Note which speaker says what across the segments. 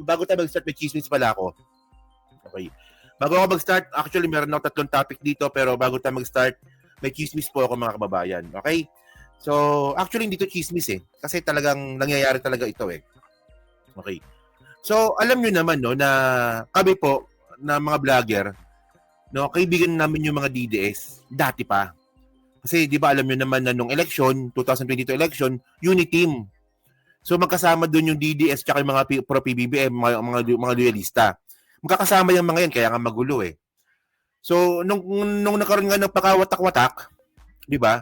Speaker 1: bago tayo mag-start, may chismis pala ako. Okay. Bago ako mag-start, actually meron ako 3 topic dito, pero bago tayo mag-start, may chismis po ako mga kababayan. Okay? So, actually hindi to chismis eh. Kasi talagang nangyayari talaga ito eh. Okay. So, alam nyo naman no, na kami po, na mga vlogger, no, kaibigan namin yung mga DDS. Dati pa. Kasi di ba alam nyo naman na nung election, 2022 election, uniteam. So magkasama doon yung DDS tsaka yung mga pro-PBBM, mga loyalista. Magkakasama yung mga yan, kaya nga magulo eh. So nung nagkaroon nga ng pagkawatak-watak, di ba?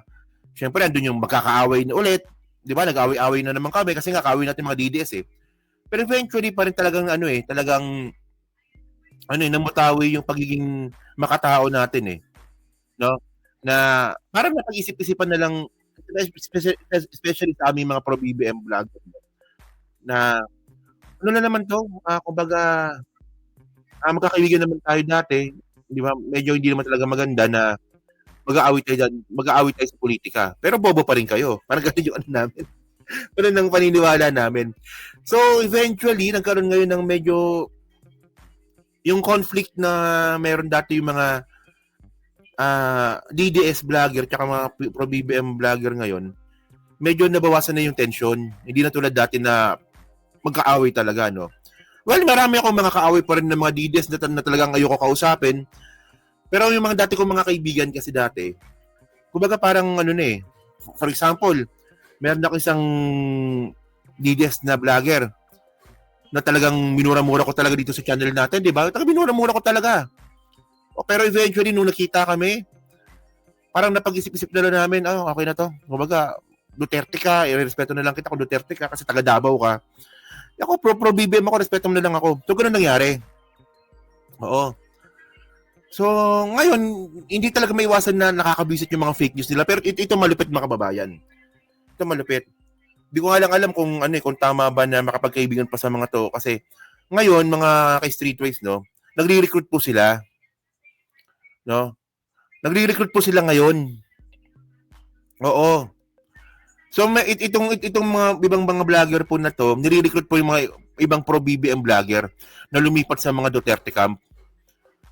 Speaker 1: Siyempre andun yung magkakaaway na ulit. Di ba? Nag-away-away na naman kami kasi nga kaaway natin mga DDS eh. Pero eventually pa rin talagang namutawi yung pagiging makatao natin eh. No? Na parang napag-isip-isipan na lang, especially sa aming mga pro-BBM vlogger, na ano na naman to, kumbaga, magkakaibigan naman tayo dati, di ba? Medyo hindi naman talaga maganda na mag-aawit tayo sa politika. Pero bobo pa rin kayo. Parang ganun yung ano namin. Parang ng paniniwala namin. So, eventually, nagkaroon ngayon ng medyo yung conflict na meron dati yung mga DDS vlogger tsaka mga pro-BBM vlogger ngayon, medyo nabawasan na yung tension. Hindi na tulad dati na magkaaway talaga, no? Well, marami akong mga kaaway pa rin ng mga DDS na talagang ayoko kausapin. Pero yung mga dati kong mga kaibigan kasi dati, kumbaga parang for example, meron ako isang DDS na vlogger na talagang minura-mura ko talaga dito sa channel natin, di ba? Talagang minura-mura ko talaga. Pero eventually, nung nakita kami, parang napag-isip-isip na lang namin, okay na to. Kumbaga, Duterte ka, i-respeto na lang kita kung Duterte ka kasi taga Davao ka. Ako, pro-BBM ako, respeto mo na lang ako. So, ganun nangyari. Oo. So, ngayon, hindi talaga may iwasan na nakakabisit yung mga fake news nila. Pero ito malupit mga kababayan. Ito malupit. Hindi ko nga lang alam kung tama ba na makapagkaibigan pa sa mga to. Kasi ngayon, mga kay-streetways, no, nagre-recruit po sila. No? Nagre-recruit po sila ngayon. Oo. So itong mga ibang mga vlogger po na to, nire-recruit po yung mga ibang pro-BBM vlogger na lumipat sa mga Duterte camp.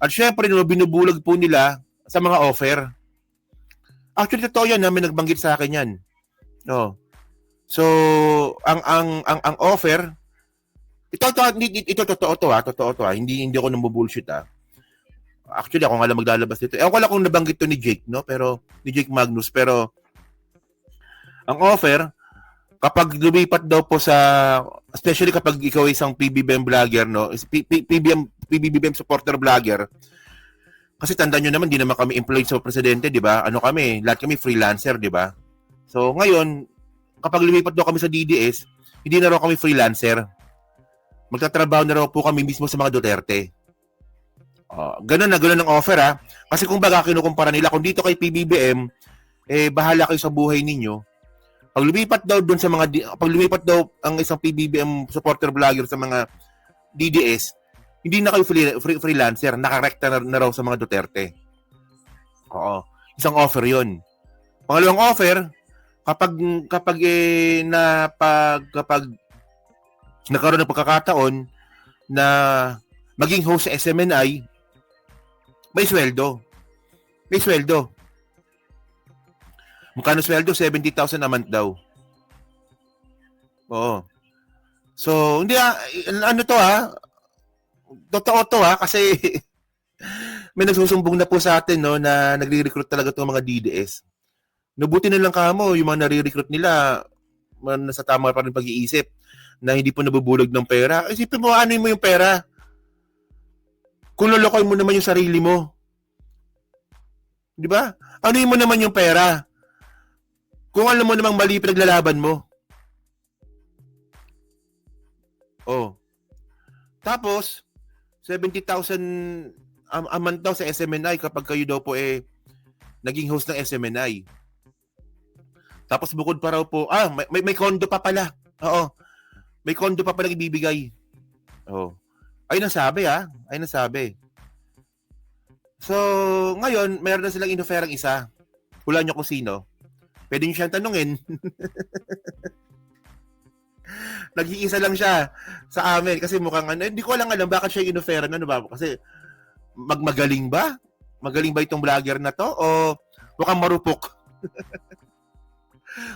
Speaker 1: At syempre, binubulag po nila sa mga offer. Actually, totoo yan, may nagbanggit sa akin yan. No. So, ang offer, ito totoo to ha. Hindi ako nambubullshit ha. Actually, ako nga lang maglalabas dito. Ako lang kung nabanggit to ni Jake, no? Pero, ni Jake Magnus. Pero, ang offer, kapag lumipat daw po sa, especially kapag ikaw isang PBBM vlogger, no? PBBM supporter vlogger, kasi tandaan nyo naman, di naman kami employed sa presidente, di ba? Ano kami? Lahat kami freelancer, di ba? So, ngayon, kapag lumipat daw kami sa DDS, hindi na raw kami freelancer. Magtatrabaho na raw po kami mismo sa mga Duterte. Ganun ang offer ha. Kasi kung baga kinukumpara nila, kung dito kay PBBM, bahala kayo sa buhay ninyo. Pag lumipat daw ang isang PBBM supporter vlogger sa mga DDS, hindi na kayo freelancer, nakarekta na raw sa mga Duterte. Oo. Isang offer yon. Pangalawang offer, kapag nagkaroon ng pagkakataon na maging host sa SMNI, may sweldo. Magkano sweldo? 70,000 a month daw. Oo. So, hindi to ha. Totoo to ha, kasi may nagsusumbong na po sa atin no, na nagre-recruit talaga itong mga DDS. Nabuti na lang kamo, yung mga nare-recruit nila, nasa tama pa rin pag-iisip na hindi po nabubulag ng pera. Isipin mo, ano mo yung pera? Kung lolokoy mo naman yung sarili mo. Di ba? Ano mo naman yung pera? Kung alam mo namang mali pinaglalaban mo. Oh. Tapos, 70,000 a month daw sa SMNI kapag kayo daw po naging host ng SMNI. Tapos bukod pa raw po, may condo pa pala. Oo. May condo pa pala ibibigay. Oh. Ayun ang sabi ha. Ayun ang sabi. So, ngayon, meron na silang inoferang isa. Hulaan nyo kung sino. Pwede nyo siyang tanungin. Nag-iisa lang siya sa amin kasi mukhang ano, hindi ko lang alam bakit siya inoferan ano ba kasi magaling ba? Magaling ba itong vlogger na to o mukhang marupok?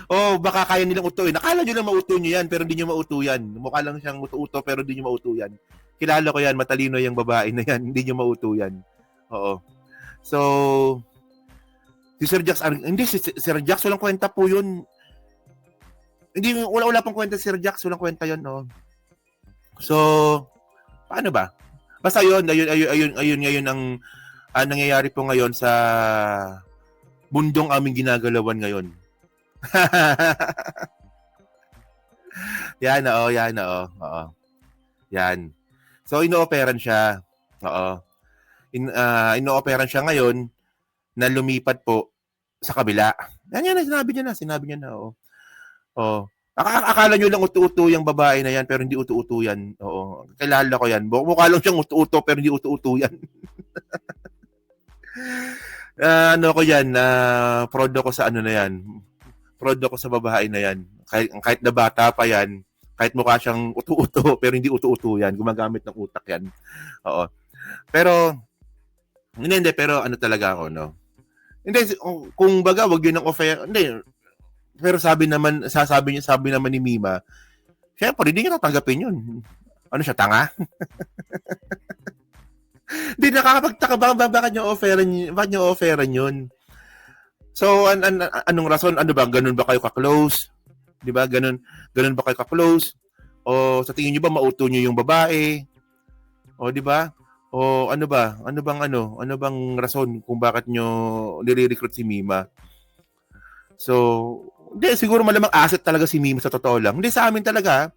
Speaker 1: O baka kaya nilang utuin. Akala nyo lang mauto nyo yan pero hindi nyo mauto yan. Mukha lang siyang uto pero hindi nyo mauto yan. Kilala ko yan, matalino yung babae na yan, hindi nyo mauto yan. Oo. So, si Sir Jax, hindi, si Sir Jax, walang kwenta po yun. Hindi, wala pang kwenta si Sir Jax, walang kwenta yun, no. So, paano ba? Basta yun, ayun ngayon ang nangyayari po ngayon sa mundong aming ginagalawan ngayon. Yan, oo. Yan. So, inooperan siya. Oo. Inooperan siya ngayon na lumipat po sa kabila. Yan, sinabi niya na, oo. Oo. Akala nyo lang utu-uto yung babae na yan, pero hindi utu-uto yan. Oo. Kilala ko yan. Mukha lang siyang utu-uto, pero hindi utu-uto yan. Ano ko yan, proud ako sa ano na yan. Proud ako sa babae na yan. Kahit na bata pa yan, kahit mukha siyang utu-uto, pero hindi utu-uto yan. Gumagamit ng utak yan. Oo. Pero, hindi, pero ano talaga ako, no? Hindi, kung baga, wag yun ang offer. Hindi, pero sabi naman ni Mima, syempre, hindi niya tatanggapin yun. Ano siya, tanga? Hindi, nakakapagtaka ba, bakit niya offeran yun? So, anong rason? Ano ba? Ganun ba kayo ka-close? Di ba? Ganun ba kayo ka-close? O sa tingin niyo ba, mauto niyo yung babae? O, di ba? O ano ba? Ano bang rason kung bakit niyo nire-recruit si Mima? So, hindi, siguro malamang asset talaga si Mima sa totoo lang. Hindi, sa amin talaga.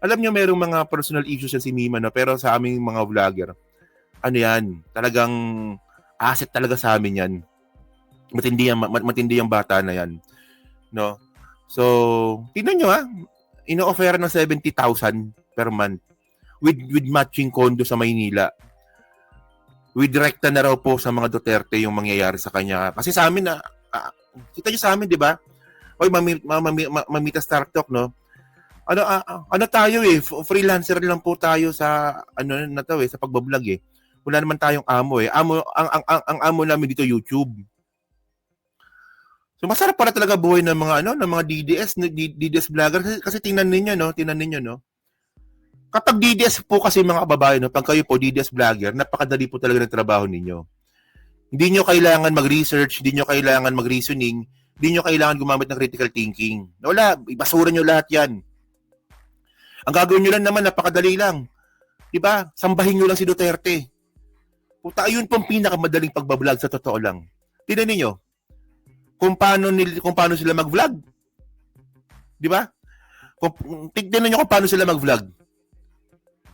Speaker 1: Alam niyo, merong mga personal issues yan si Mima, no? Pero sa aming mga vlogger, ano yan, talagang asset talaga sa amin yan. Matindi yung bata na yan. No? So, tingnan nyo ino-offer ng 70,000 per month with matching condo sa Maynila. With direkta na raw po sa mga Duterte yung mangyayari sa kanya. Kasi sa amin kita nyo sa amin, di ba? Oy, Mamita Star Talk, no? Ano tayo freelancer lang po tayo sa sa pagbablog Wala naman tayong amo ang amo namin dito YouTube. So masarap para talaga buhay ng mga DDS vlogger kasi tingnan ninyo no. Kapag DDS po kasi mga kababayan, no, pag kayo po DDS vlogger, napakadali po talaga ng trabaho ninyo. Hindi nyo kailangan mag-research, hindi nyo kailangan mag-reasoning, hindi nyo kailangan gumamit ng critical thinking. Wala, ibasura nyo lahat yan. Ang gagawin nyo lang naman, napakadali lang. Diba? Sambahin nyo lang si Duterte. Puta, ayun pong pinakamadaling pagbablog sa totoo lang. Tingnan niyo kung paano sila mag-vlog. Diba? Tignan niyo kung paano sila mag-vlog.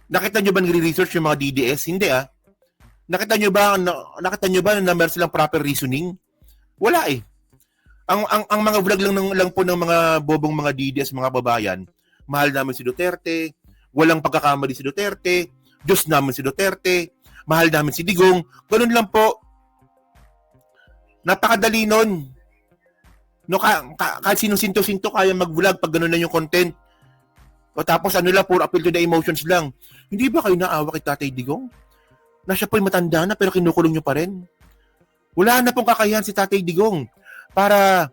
Speaker 1: Nakita nyo ba nagre-research yung mga DDS? Hindi Nakita nyo ba na meron silang proper reasoning? Wala Ang mga vlog lang po ng mga bobong mga DDS, mga babayan, mahal namin si Duterte, walang pagkakamali si Duterte, Diyos namin si Duterte, mahal namin si Digong, ganun lang po. Napakadali nun. No, kahit sinong-sinto kaya mag-vlog pag ganun lang yung content. O tapos puro appeal to the emotions lang. Hindi ba kayo naawa kay Tatay Digong? Na siya po'y matanda na pero kinukulong nyo pa rin. Wala na pong kakayahan si Tatay Digong para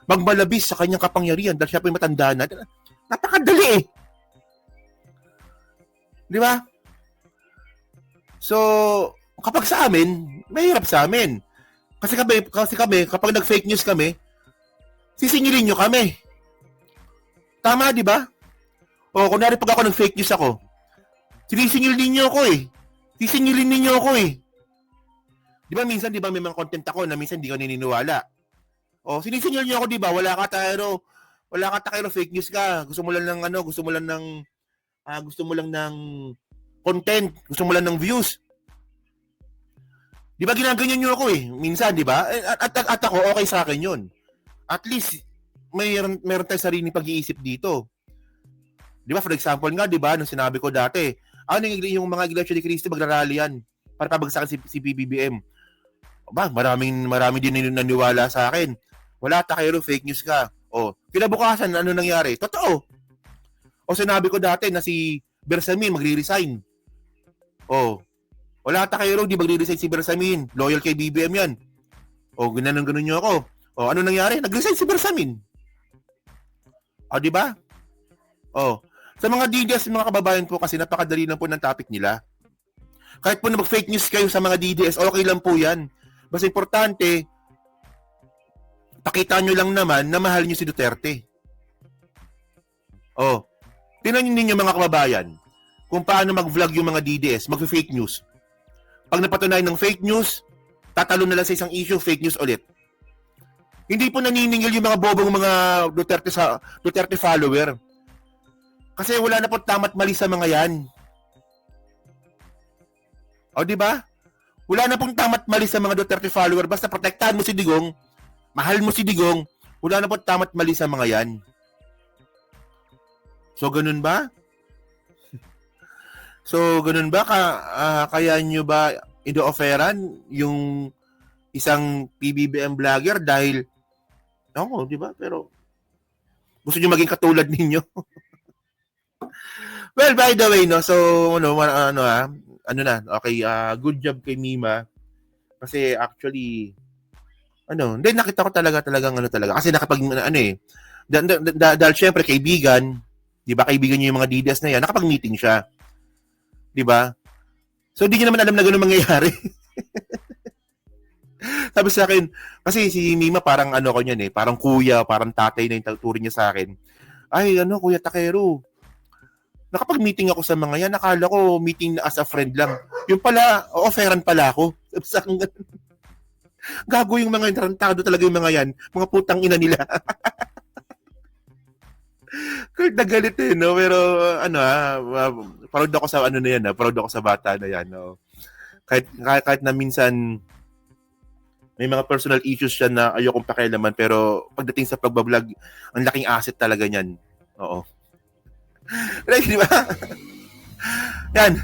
Speaker 1: magmalabis sa kanyang kapangyarihan dahil siya po'y matanda na. Napakadali Di ba? So, kapag sa amin, mahirap sa amin. Kasi kami, kapag nag-fake news kami, sisingilin nyo kami. Tama, di ba? O, kunwari pag ako nag-fake news ako, sinisingil ninyo ako Sisingilin ninyo ako Di ba minsan, may mga content ako na minsan di ko naniniwala. O, sinisingil nyo ako, di ba? Wala ka tayo fake news ka. Gusto mo lang ng content, gusto mo lang ng views. Di ba ginaganyan nyo ako minsan, di ba? At ako, okay sa akin yun. At least, mayroon tayong sariling pag-iisip dito. Di ba, for example nga, di ba, nung sinabi ko dati, yung mga Iglesia ni Cristo magrarally yan para pabagsakan si PBBM. Ba, marami din naniwala sa akin. Wala takero, fake news ka. O, kinabukasan, ano nangyari? Totoo. O sinabi ko dati na si Bersamin magre-resign. O, wala Takero, di magre-resign si Bersamin. Loyal kay BBM yan. O, ganun nyo ako. O, ano nangyari? Nag-resign si Bersamin. O, di ba? O, sa mga DDS, mga kababayan po kasi napakadali lang po ng topic nila. Kahit po na mag-fake news kayo sa mga DDS, okay lang po yan. Basta importante, pakita nyo lang naman na mahal nyo si Duterte. Oh, tingnan ninyo mga kababayan kung paano mag-vlog yung mga DDS, mag-fake news. Pag napatunayan ng fake news, tatalo na lang sa isang issue, fake news ulit. Hindi po naniningil yung mga bobong mga Duterte follower. Kasi wala na po tama't mali sa mga yan. O, di ba? Wala na pong tama't mali sa mga Duterte follower. Basta protektahan mo si Digong, mahal mo si Digong, wala na pong tama't mali sa mga yan. So, ganun ba? Kaya nyo ba ino-offeran yung isang PBBM vlogger dahil, di ba? Pero, gusto nyo maging katulad ninyo? Well, by the way, no, so, okay, good job kay Mima. Kasi actually, hindi, nakita ko talagang kasi dahil syempre, kaibigan, di ba, kaibigan niyo yung mga DDS na yan, nakapag-meeting siya. Di ba? So, hindi niya naman alam na gano'n mangyayari. Sabi sa akin, kasi si Mima parang ko niyan parang kuya, parang tatay na yung tuturin niya sa akin. Ay, Kuya Takero, nakapag-meeting ako sa mga yan, nakala ko meeting na as a friend lang. Yung pala, offeran pala ako. Gago yung mga tarantado talaga yung mga yan. Mga putang ina nila. Kahit nagalit no? Pero, proud ako sa na yan, proud ako sa bata na yan, no? Kahit na minsan, may mga personal issues siya na ayokong pakialaman, pero pagdating sa pagbablog, ang laking asset talaga niyan. Oo. Right, di ba? Yan.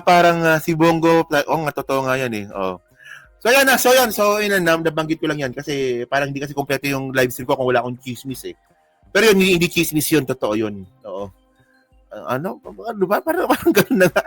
Speaker 1: Parang si Bongo, totoo nga yan Oh. So, yan. Nabanggit ko lang yan kasi parang hindi kasi kompleto yung live stream ko kung wala akong chismis Pero yun, hindi chismis yun, totoo yun. Oo. Ba? Parang ganun na nga.